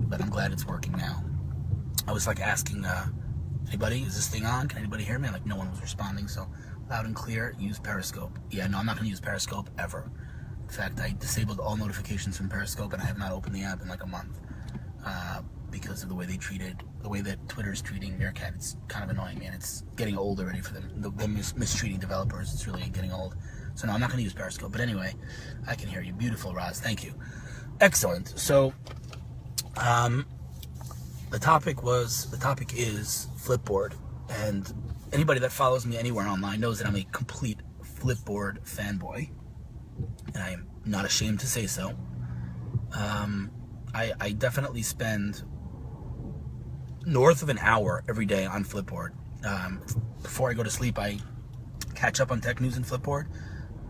but I'm glad it's working now. I was like asking, anybody, is this thing on? Can anybody hear me? Like, no one was responding, so loud and clear, use Periscope. Yeah, no, I'm not going to use Periscope ever. In fact, I disabled all notifications from Periscope, and I have not opened the app in like a month because of the way the way that Twitter's treating Meerkat. It's kind of annoying, man. It's getting old already for them. Them mistreating developers, it's really getting old. So no, I'm not going to use Periscope. But anyway, I can hear you. Beautiful, Roz. Thank you. Excellent. So, the topic is Flipboard, and anybody that follows me anywhere online knows that I'm a complete Flipboard fanboy, and I am not ashamed to say so. I definitely spend north of an hour every day on Flipboard. Before I go to sleep, I catch up on tech news in Flipboard.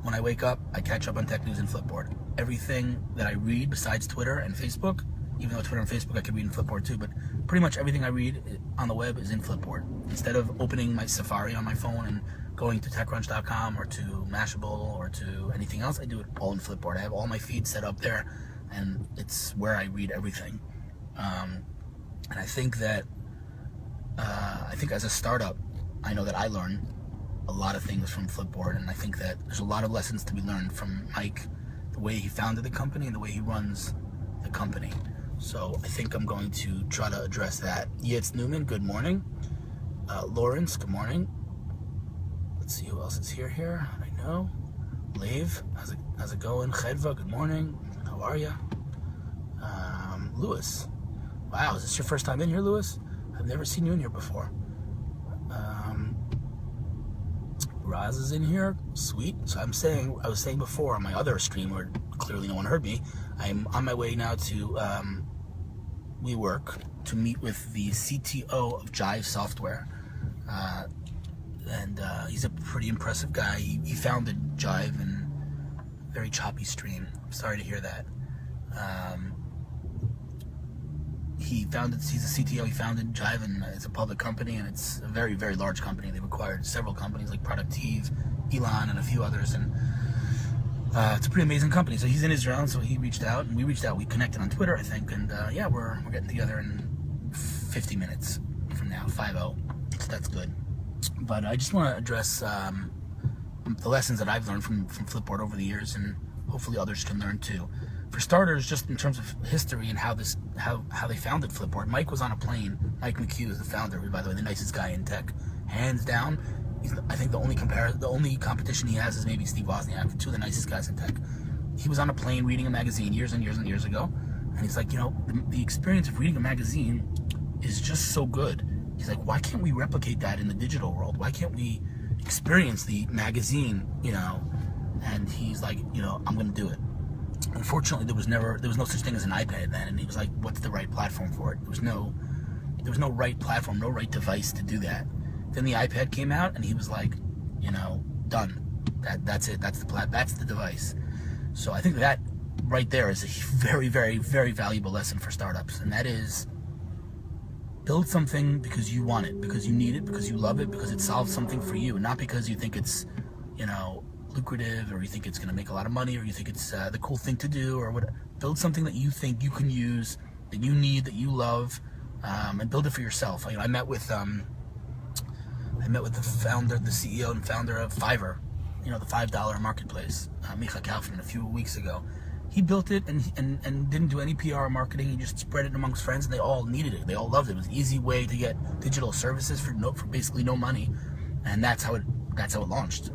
When I wake up, I catch up on tech news in Flipboard. Everything that I read besides Twitter and Facebook, even though Twitter and Facebook I can read in Flipboard too, but pretty much everything I read on the web is in Flipboard. Instead of opening my Safari on my phone and going to TechCrunch.com or to Mashable or to anything else, I do it all in Flipboard. I have all my feeds set up there, and it's where I read everything. And I think that, as a startup, I know that I learn a lot of things from Flipboard, and I think that there's a lot of lessons to be learned from Mike, the way he founded the company and the way he runs the company. So I think I'm going to try to address that. Yitz Newman, good morning. Lawrence, good morning. Let's see who else is here. I know. Lave, how's it going? Chedva, good morning. How are you? Lewis. Wow, is this your first time in here, Lewis? I've never seen you in here before. Raz is in here. Sweet. So I was saying before on my other stream where clearly no one heard me, I'm on my way now to WeWork to meet with the CTO of Jive Software. And he's a pretty impressive guy. He founded Jive in a very choppy stream. I'm sorry to hear that. He's a CTO. He founded Jive, and it's a public company, and it's a very, very large company. They've acquired several companies like Productive, Elon, and a few others, and it's a pretty amazing company. So he's in Israel, so he reached out, and we reached out. We connected on Twitter, I think, and yeah, we're getting together in 50 minutes from now, 5:00. So that's good. But I just want to address the lessons that I've learned from Flipboard over the years, and hopefully others can learn too. For starters, just in terms of history and how they founded Flipboard, Mike was on a plane. Mike McHugh is the founder, by the way, the nicest guy in tech, hands down. I think the only competition he has is maybe Steve Wozniak, two of the nicest guys in tech. He was on a plane reading a magazine years and years and years ago, and he's like, the experience of reading a magazine is just so good. He's like, why can't we replicate that in the digital world? Why can't we experience the magazine, And he's like, I'm going to do it. Unfortunately, there was no such thing as an iPad then, and he was like, what's the right platform for it? There was no right platform, no right device to do that. Then the iPad came out, and he was like, done. That's it. That's the device. So I think that right there is a very, very, very valuable lesson for startups, and that is build something because you want it, because you need it, because you love it, because it solves something for you, not because you think it's, lucrative, or you think it's going to make a lot of money, or you think it's the cool thing to do, or what. Build something that you think you can use, that you need, that you love, and build it for yourself. I met with the founder, the CEO and founder of Fiverr, the $5 marketplace, Micha Kaufman, a few weeks ago. He built it and didn't do any PR or marketing. He just spread it amongst friends, and they all needed it. They all loved it. It was an easy way to get digital services for basically no money, and that's how it launched.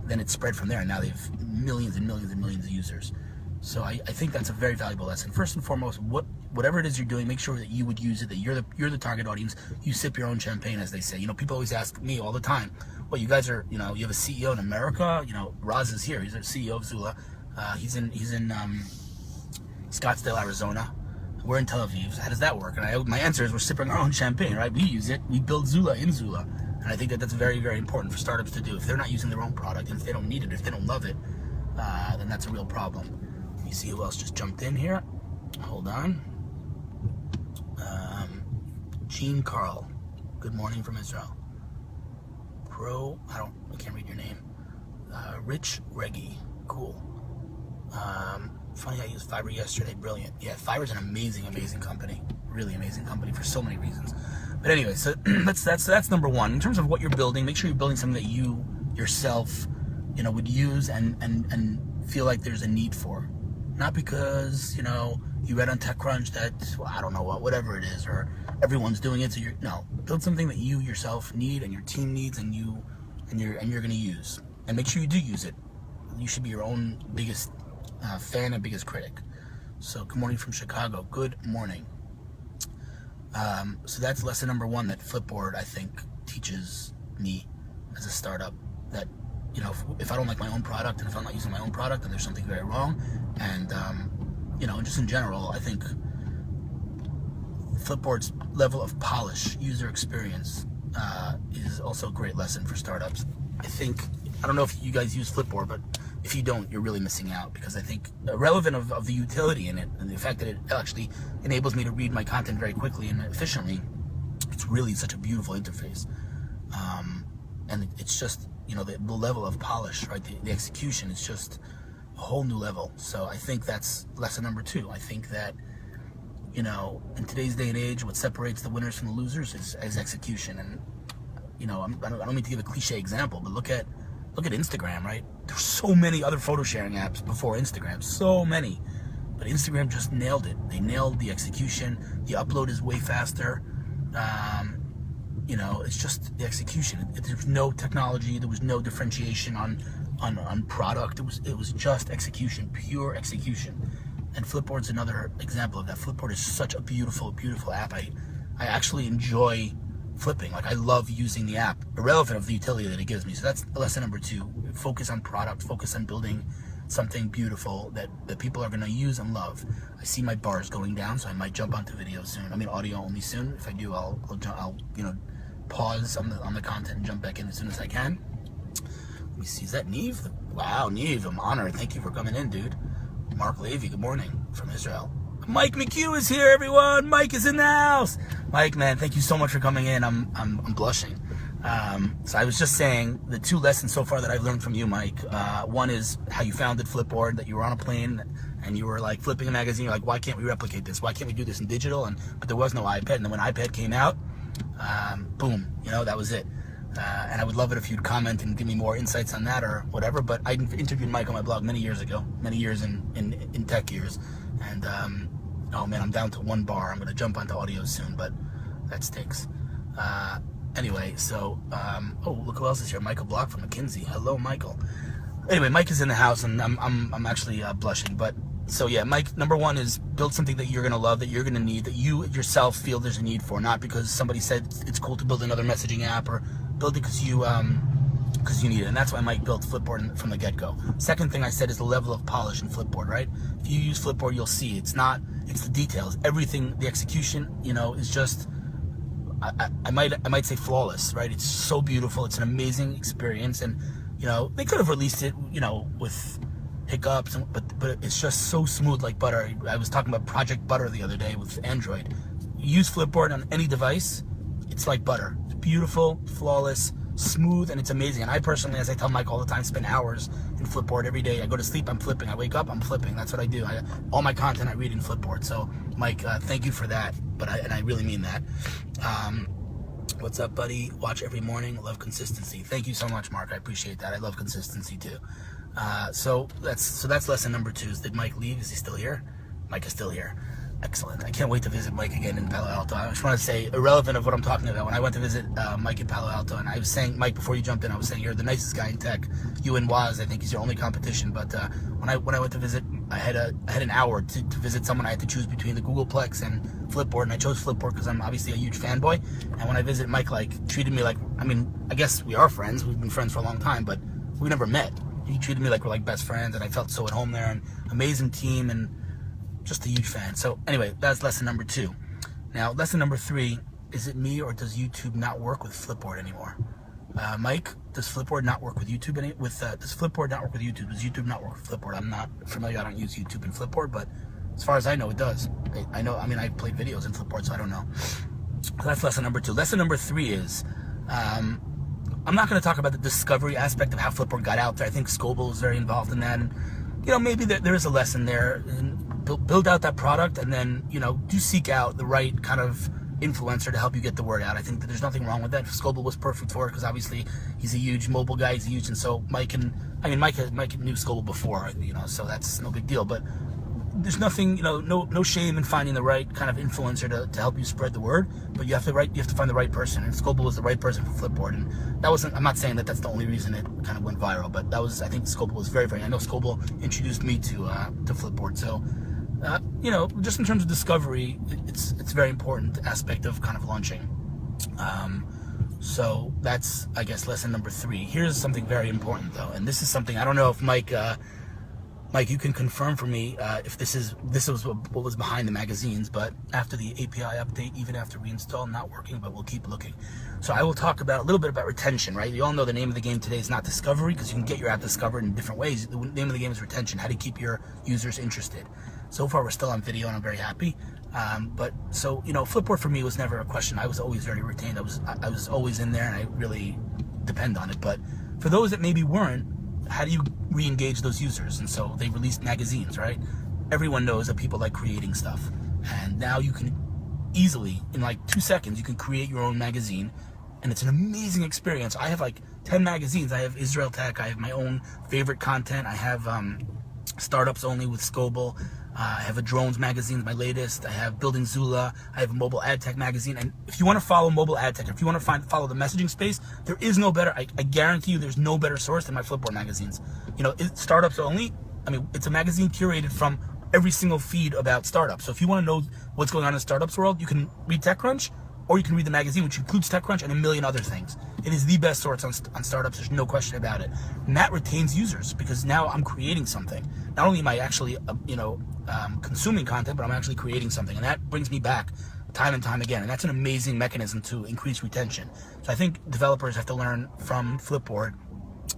Then it spread from there, and now they have millions and millions and millions of users. So I think that's a very valuable lesson. First and foremost, whatever it is you're doing, make sure that you would use it, that you're the target audience. You sip your own champagne, as they say. People always ask me all the time, well, you guys are, you have a CEO in America. Raz is here. He's the CEO of Zula. He's in Scottsdale, Arizona. We're in Tel Aviv. How does that work? And my answer is we're sipping our own champagne, right? We use it. We build Zula in Zula. And I think that's very, very important for startups to do. If they're not using their own product, and if they don't need it, if they don't love it, then that's a real problem. Let me see who else just jumped in here. Hold on. Gene Carl. Good morning from Israel. I can't read your name. Rich Reggie. Cool. Funny, I used Fiverr yesterday. Brilliant. Yeah, Fiverr's an amazing company. Really amazing company for so many reasons. But anyway, so that's number one. In terms of what you're building, make sure you're building something that you yourself, would use and feel like there's a need for. Not because, you read on TechCrunch that, well, I don't know whatever it is, or everyone's doing it, so build something that you yourself need and your team needs and you're going to use. And make sure you do use it. You should be your own biggest fan and biggest critic. So good morning from Chicago. Good morning. So that's lesson number one that Flipboard, I think, teaches me as a startup. That, if I don't like my own product and if I'm not using my own product, then there's something very wrong. And, just in general, I think Flipboard's level of polish, user experience, is also a great lesson for startups. I don't know if you guys use Flipboard, but if you don't, you're really missing out, because I think irrelevant of the utility in it and the fact that it actually enables me to read my content very quickly and efficiently, it's really such a beautiful interface. And it's just, the level of polish, right? The execution is just a whole new level. So I think that's lesson number two. I think that, in today's day and age, what separates the winners from the losers is execution. And, I don't mean to give a cliche example, but look at Instagram, right? There's so many other photo sharing apps before Instagram, so many. But Instagram just nailed it. They nailed the execution. The upload is way faster. It's just the execution. There was no technology. There was no differentiation on product. It was just execution, pure execution. And Flipboard's another example of that. Flipboard is such a beautiful, beautiful app. I actually enjoy flipping. Like, I love using the app, irrelevant of the utility that it gives me. So that's lesson number two. Focus on product. Focus on building something beautiful that people are going to use and love. I see my bars going down, so I might jump onto video soon. I mean, audio only soon. If I do, I'll pause on the content and jump back in as soon as I can. Let me see. Is that Neve? Wow, Neve, I'm honored. Thank you for coming in, dude. Mark Levy, good morning from Israel. Mike McHugh is here, everyone. Mike is in the house. Mike, man, thank you so much for coming in. I'm blushing. So I was just saying the two lessons so far that I've learned from you, Mike. One is how you founded Flipboard, that you were on a plane and you were like flipping a magazine. You're like, why can't we replicate this? Why can't we do this in digital? But there was no iPad. And then when iPad came out, boom, that was it. And I would love it if you'd comment and give me more insights on that or whatever. But I interviewed Mike on my blog many years ago, many years in tech years. And, oh man, I'm down to one bar. I'm going to jump onto audio soon, but that stinks. Anyway, so, oh, look who else is here. Michael Block from McKinsey. Hello, Michael. Anyway, Mike is in the house, and I'm actually blushing. But, so yeah, Mike, number one is build something that you're going to love, that you're going to need, that you yourself feel there's a need for, not because somebody said it's cool to build another messaging app, or build it because you need it. And that's why Mike built Flipboard from the get-go. Second thing I said is the level of polish in Flipboard, right? If you use Flipboard, you'll see it's the details. Everything, the execution, is just, I might say flawless, right? It's so beautiful. It's an amazing experience. And, they could have released it, with hiccups, but it's just so smooth like butter. I was talking about Project Butter the other day with Android. You use Flipboard on any device, it's like butter. It's beautiful, flawless, smooth, and it's amazing. And I personally, as I tell Mike all the time, spend hours in Flipboard every day. I go to sleep, I'm flipping. I wake up, I'm flipping. That's what I do. All my content I read in Flipboard. So, Mike, thank you for that. And I really mean that. What's up, buddy? Watch every morning. Love consistency. Thank you so much, Mark. I appreciate that. I love consistency too. So that's lesson number two. Did Mike leave? Is he still here? Mike is still here. Excellent. I can't wait to visit Mike again in Palo Alto. I just want to say, irrelevant of what I'm talking about, when I went to visit Mike in Palo Alto, and I was saying, Mike, before you jumped in, I was saying you're the nicest guy in tech. You and Waz, I think, is your only competition. But when I went to visit, I had an hour to visit someone. I had to choose between the Googleplex and Flipboard, and I chose Flipboard because I'm obviously a huge fanboy. And when I visited, Mike treated me like, I guess we are friends. We've been friends for a long time, but we never met. He treated me like we're like best friends, and I felt so at home there. And amazing team, and just a huge fan. So anyway, that's lesson number two. Now, lesson number three, is it me or does YouTube not work with Flipboard anymore? Mike, does Flipboard not work with YouTube? Does Flipboard not work with YouTube? Does YouTube not work with Flipboard? I'm not familiar. I don't use YouTube and Flipboard, but as far as I know, it does. I played videos in Flipboard, so I don't know. So that's lesson number two. Lesson number three is, I'm not going to talk about the discovery aspect of how Flipboard got out there. I think Scoble is very involved in that. And maybe there is a lesson there. And build out that product, and then, do seek out the right kind of influencer to help you get the word out. I think that there's nothing wrong with that. Scoble was perfect for it because obviously he's a huge mobile guy. He's huge, and so Mike knew Scoble before, so that's no big deal. But there's nothing, no shame in finding the right kind of influencer to help you spread the word. But you have to find the right person, and Scoble was the right person for Flipboard. And that wasn't. I'm not saying that that's the only reason it kind of went viral, but I think Scoble was very, very. I know Scoble introduced me to Flipboard, so. Just in terms of discovery, it's a very important aspect of kind of launching. So that's, I guess, lesson number 3. Here's something very important, though, and this is something I don't know if Mike, you can confirm for me if this was what was behind the magazines. But after the API update, even after reinstall, not working, but we'll keep looking. So I will talk a little bit about retention, right? You all know the name of the game today is not discovery, because you can get your app discovered in different ways. The name of the game is retention. How do you keep your users interested? So far, we're still on video, and I'm very happy. But Flipboard for me was never a question. I was always very retained. I was always in there, and I really depend on it. But for those that maybe weren't, how do you re-engage those users? And so they released magazines, right? Everyone knows that people like creating stuff, and now you can easily, in like 2 seconds, you can create your own magazine, and it's an amazing experience. I have like 10 magazines. I have Israel Tech. I have my own favorite content. I have startups only with Scoble. I have a drones magazine, my latest. I have Building Zula. I have a mobile ad tech magazine. And if you want to follow mobile ad tech, if you want to follow the messaging space, there is no better. I guarantee you, there's no better source than my Flipboard magazines. It's startups only. It's a magazine curated from every single feed about startups. So if you want to know what's going on in the startups world, you can read TechCrunch, or you can read the magazine, which includes TechCrunch and a million other things. It is the best source on startups. There's no question about it. And that retains users, because now I'm creating something. Not only am I actually, consuming content, but I'm actually creating something. And that brings me back time and time again. And that's an amazing mechanism to increase retention. So I think developers have to learn from Flipboard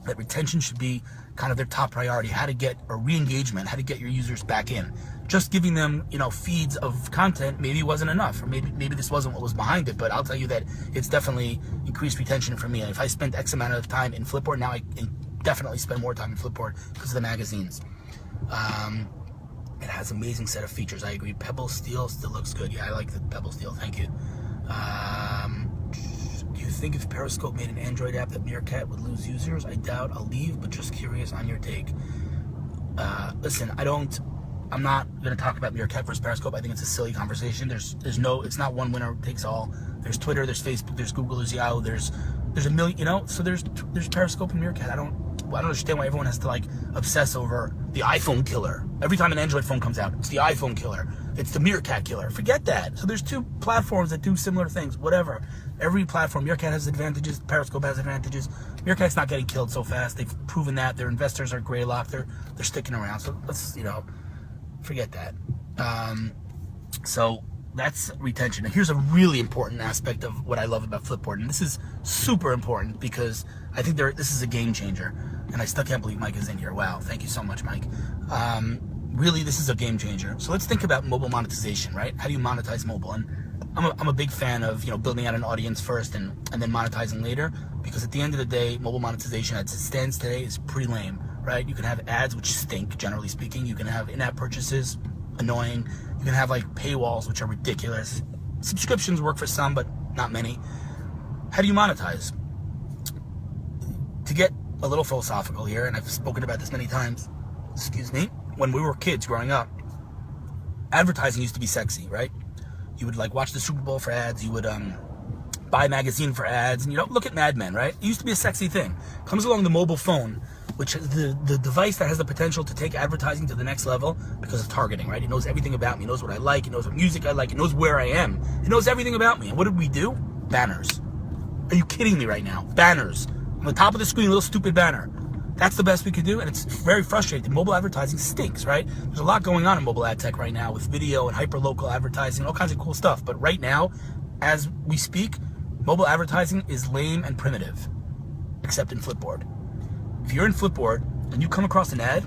that retention should be kind of their top priority. How to get a re-engagement, how to get your users back in. Just giving them, feeds of content maybe wasn't enough, or maybe this wasn't what was behind it. But I'll tell you that it's definitely increased retention for me. And if I spent X amount of time in Flipboard, now I can definitely spend more time in Flipboard because of the magazines. It has an amazing set of features. I agree. Pebble Steel still looks good. Yeah, I like the Pebble Steel. Thank you. Do you think if Periscope made an Android app that Meerkat would lose users? I doubt. I'll leave, but just curious on your take. Listen, I'm not going to talk about Meerkat versus Periscope. I think it's a silly conversation. It's not one winner takes all. There's Twitter, there's Facebook, there's Google, there's Yahoo, there's a million, so there's Periscope and Meerkat. I don't understand why everyone has to obsess over the iPhone killer. Every time an Android phone comes out, it's the iPhone killer. It's the Meerkat killer. Forget that. So there's 2 platforms that do similar things. Whatever. Every platform, Meerkat has advantages. Periscope has advantages. Meerkat's not getting killed so fast. They've proven that. Their investors are greylocked. They're sticking around. So let's forget that. So that's retention. And here's a really important aspect of what I love about Flipboard. And this is super important because I think this is a game changer. And I still can't believe Mike is in here. Wow. Thank you so much, Mike. Really, this is a game changer. So let's think about mobile monetization, right? How do you monetize mobile? And I'm a big fan of, building out an audience first and then monetizing later, because at the end of the day, mobile monetization as it stands today is pretty lame, right? You can have ads, which stink, generally speaking. You can have in-app purchases, annoying. You can have paywalls, which are ridiculous. Subscriptions work for some, but not many. How do you monetize? To get a little philosophical here, and I've spoken about this many times, when we were kids growing up, advertising used to be sexy, right? You would watch the Super Bowl for ads, you would buy a magazine for ads, and look at Mad Men, right? It used to be a sexy thing. Comes along the mobile phone, which is the device that has the potential to take advertising to the next level because of targeting, right? It knows everything about me. It knows what I like. It knows what music I like. It knows where I am. It knows everything about me. And what did we do? Banners. Are you kidding me right now? Banners. On the top of the screen, a little stupid banner. That's the best we could do, and it's very frustrating. Mobile advertising stinks, right? There's a lot going on in mobile ad tech right now with video and hyper-local advertising, all kinds of cool stuff. But right now, as we speak, mobile advertising is lame and primitive, except in Flipboard. If you're in Flipboard and you come across an ad,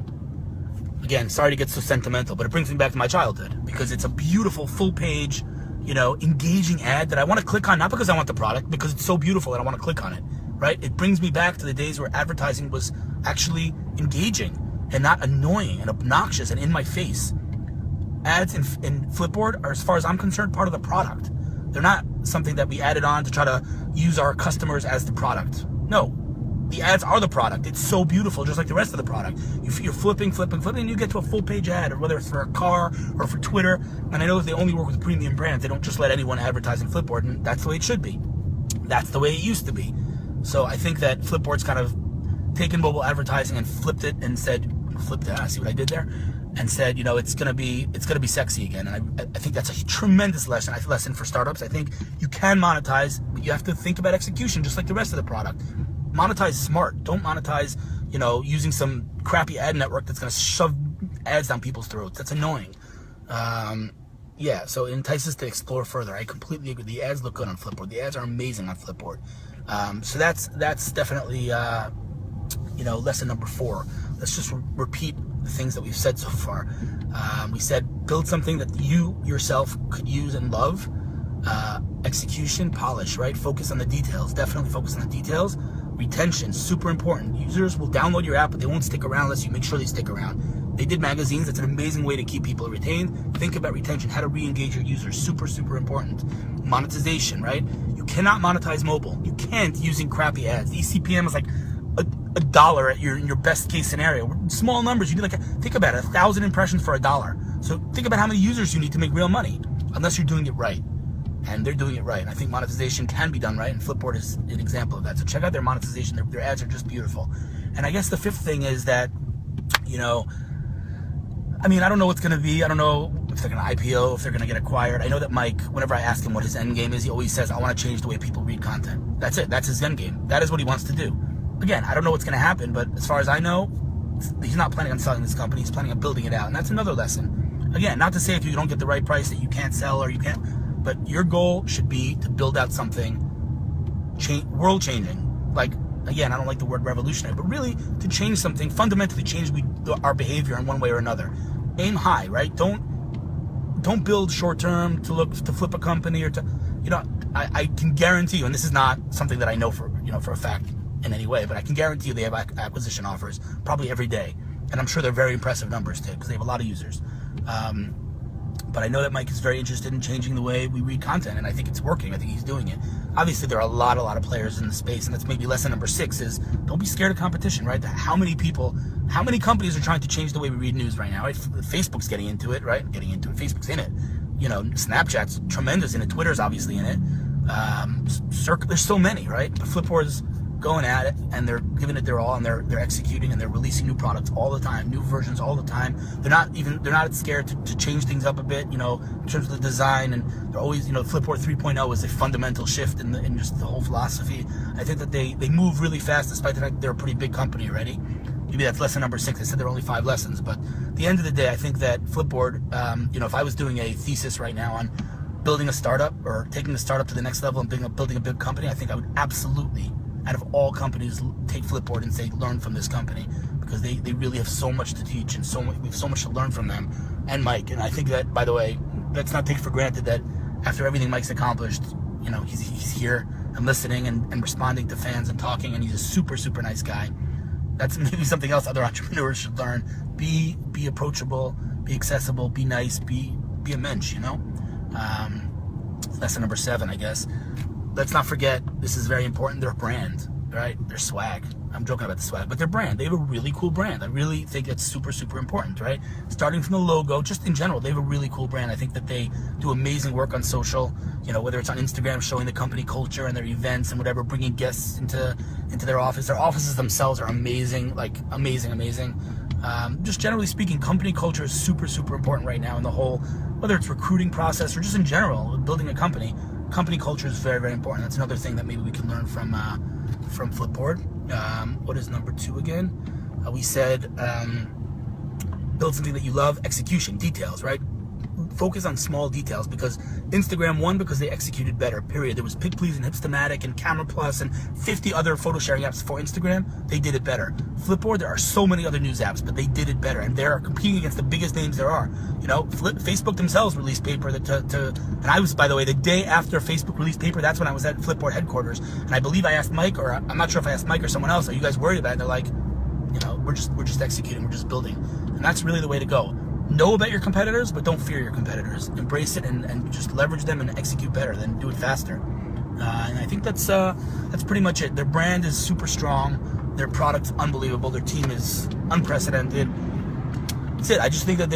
again, sorry to get so sentimental, but it brings me back to my childhood because it's a beautiful, full-page, engaging ad that I want to click on, not because I want the product, because it's so beautiful and I want to click on it. Right? It brings me back to the days where advertising was actually engaging. and not annoying and obnoxious and in my face. Ads in Flipboard are, as far as I'm concerned, part of the product. They're not something that we added on to try to use our customers as the product. No, the ads are the product. It's so beautiful, just like the rest of the product. You're flipping, and you get to a full page ad, or whether it's for a car or for Twitter. And I know that they only work with premium brands. They don't just let anyone advertise in Flipboard, and that's the way it should be. That's the way it used to be. So I think that Flipboard's kind of taken mobile advertising and flipped it and said, see what I did there? And said, it's gonna be sexy again. And I think that's a tremendous lesson for startups. I think you can monetize, but you have to think about execution just like the rest of the product. Monetize smart. Don't monetize, using some crappy ad network that's gonna shove ads down people's throats. That's annoying. So it entices to explore further. I completely agree. The ads look good on Flipboard. The ads are amazing on Flipboard. So that's definitely lesson number 4. Let's just repeat the things that we've said so far. We said build something that you yourself could use and love. Execution, polish, right? Focus on the details. Definitely focus on the details. Retention, super important. Users will download your app, but they won't stick around unless you make sure they stick around. They did magazines. That's an amazing way to keep people retained. Think about retention, how to re-engage your users. Super, super important. Monetization, right? You cannot monetize mobile. You can't using crappy ads. The eCPM is like $1 at your best case scenario. Small numbers. You need think about it, 1,000 impressions for $1. So think about how many users you need to make real money, unless you're doing it right. And they're doing it right. And I think monetization can be done right, and Flipboard is an example of that. So check out their monetization. Their ads are just beautiful. And I guess the 5th thing is that, I don't know what's going to be. I don't know if they're going to IPO, if they're going to get acquired. I know that Mike, whenever I ask him what his end game is, he always says, I want to change the way people read content. That's it. That's his end game. That is what he wants to do. Again, I don't know what's going to happen, but as far as I know, he's not planning on selling this company. He's planning on building it out. And that's another lesson. Again, not to say if you don't get the right price that you can't sell or you can't, but your goal should be to build out something world-changing. Again, I don't like the word revolutionary, but really to change something, fundamentally change our behavior in one way or another. Aim high, right? Don't build short-term to flip a company or to, I can guarantee you, and this is not something that I know for a fact in any way, but I can guarantee you they have acquisition offers probably every day. And I'm sure they're very impressive numbers too, because they have a lot of users. But I know that Mike is very interested in changing the way we read content, and I think it's working. I think he's doing it. Obviously, there are a lot of players in the space, and that's maybe lesson number 6 is don't be scared of competition, right? How many companies are trying to change the way we read news right now, right? Facebook's getting into it, right? Facebook's in it. Snapchat's tremendous in it. Twitter's obviously in it. There's so many, right? But Flipboard's going at it, and they're giving it their all, and they're executing, and they're releasing new products all the time, new versions all the time. They're not scared to change things up a bit, in terms of the design, and they're always, Flipboard 3.0 is a fundamental shift in just the whole philosophy. I think that they move really fast, despite the fact that they're a pretty big company already. Maybe that's lesson number 6. I said there are only 5 lessons, but at the end of the day, I think that Flipboard, if I was doing a thesis right now on building a startup or taking the startup to the next level and building a big company, I think I would absolutely, out of all companies, take Flipboard and say, learn from this company, because they really have so much to teach, and we have so much to learn from them and Mike. And I think that, by the way, let's not take for granted that after everything Mike's accomplished, he's here and listening and responding to fans and talking, and he's a super, super nice guy. That's maybe something else other entrepreneurs should learn. Be approachable, be accessible, be nice, be a mensch, Lesson number 7, I guess. Let's not forget, this is very important, their brand, right? Their swag. I'm joking about the swag, but their brand. They have a really cool brand. I really think it's super, super important, right? Starting from the logo, just in general, they have a really cool brand. I think that they do amazing work on social, whether it's on Instagram, showing the company culture and their events and whatever, bringing guests into their office. Their offices themselves are amazing, amazing. Just generally speaking, company culture is super, super important right now in the whole, whether it's recruiting process or just in general, building a company. Company culture is very, very important. That's another thing that maybe we can learn from Flipboard. What is number 2 again? We said build something that you love. Execution, details, right? Focus on small details, because Instagram won because they executed better, period. There was PicPlease and Hipstamatic and Camera Plus and 50 other photo sharing apps for Instagram. They did it better. Flipboard, there are so many other news apps, but they did it better, and they're competing against the biggest names there are. Facebook themselves released paper and I was, by the way, the day after Facebook released paper, that's when I was at Flipboard headquarters, and I believe I asked Mike, or I'm not sure if I asked Mike or someone else, are you guys worried about it? And they're like, we're just executing, we're just building. And that's really the way to go. Know about your competitors, but don't fear your competitors. Embrace it and just leverage them and execute better, then do it faster. And I think that's pretty much it. Their brand is super strong. Their product's unbelievable. Their team is unprecedented. That's it. I just think that,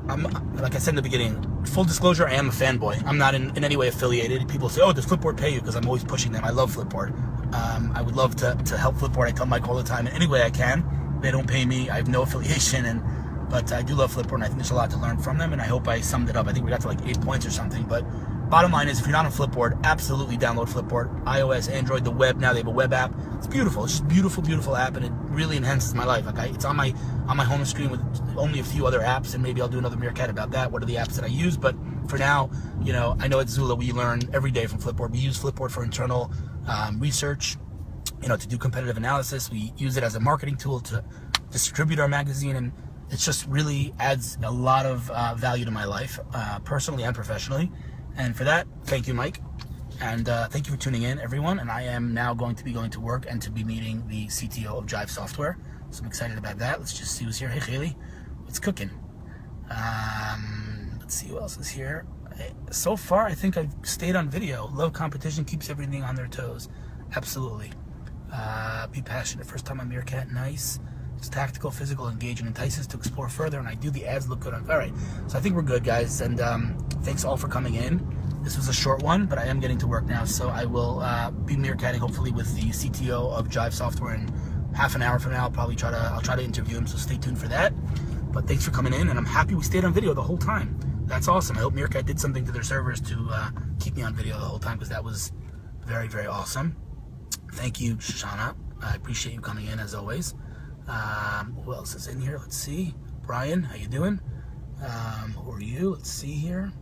I'm, like I said in the beginning, full disclosure, I am a fanboy. I'm not in any way affiliated. People say, oh, does Flipboard pay you? Because I'm always pushing them. I love Flipboard. I would love to help Flipboard. I tell Mike all the time, in any way I can. They don't pay me. I have no affiliation, but I do love Flipboard, and I think there's a lot to learn from them, and I hope I summed it up. I think we got to like 8 points or something, but bottom line is, if you're not on Flipboard, absolutely download Flipboard. iOS, Android, the web, now they have a web app. It's beautiful. It's just a beautiful, beautiful app, and it really enhances my life. Like it's on my home screen with only a few other apps, and maybe I'll do another Meerkat about that. What are the apps that I use? But for now, I know at Zula we learn every day from Flipboard. We use Flipboard for internal research, to do competitive analysis. We use it as a marketing tool to distribute our magazine, and it just really adds a lot of value to my life, personally and professionally. And for that, thank you, Mike. And thank you for tuning in, everyone. And I am now going to be going to work and to be meeting the CTO of Jive Software. So I'm excited about that. Let's just see who's here. Hey, Haley, what's cooking? Let's see who else is here. So far, I think I've stayed on video. Love competition, keeps everything on their toes. Absolutely. Be passionate. First time on Meerkat. Nice. It's tactical, physical, engaging, entices to explore further, and I do the ads look good on. All right, so I think we're good, guys, and thanks all for coming in. This was a short one, but I am getting to work now, so I will be meerkatting hopefully with the CTO of Jive Software in half an hour from now. I'll try to interview him, so stay tuned for that. But thanks for coming in, and I'm happy we stayed on video the whole time. That's awesome. I hope Meerkat did something to their servers to keep me on video the whole time, because that was very, very awesome. Thank you, Shoshana. I appreciate you coming in as always. Who else is in here? Let's see. Brian, how you doing? Who are you? Let's see here.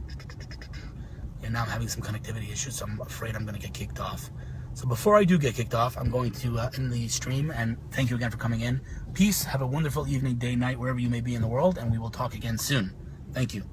And now I'm having some connectivity issues, so I'm afraid I'm going to get kicked off. So before I do get kicked off, I'm going to end the stream, and thank you again for coming in. Peace. Have a wonderful evening, day, night, wherever you may be in the world, and we will talk again soon. Thank you.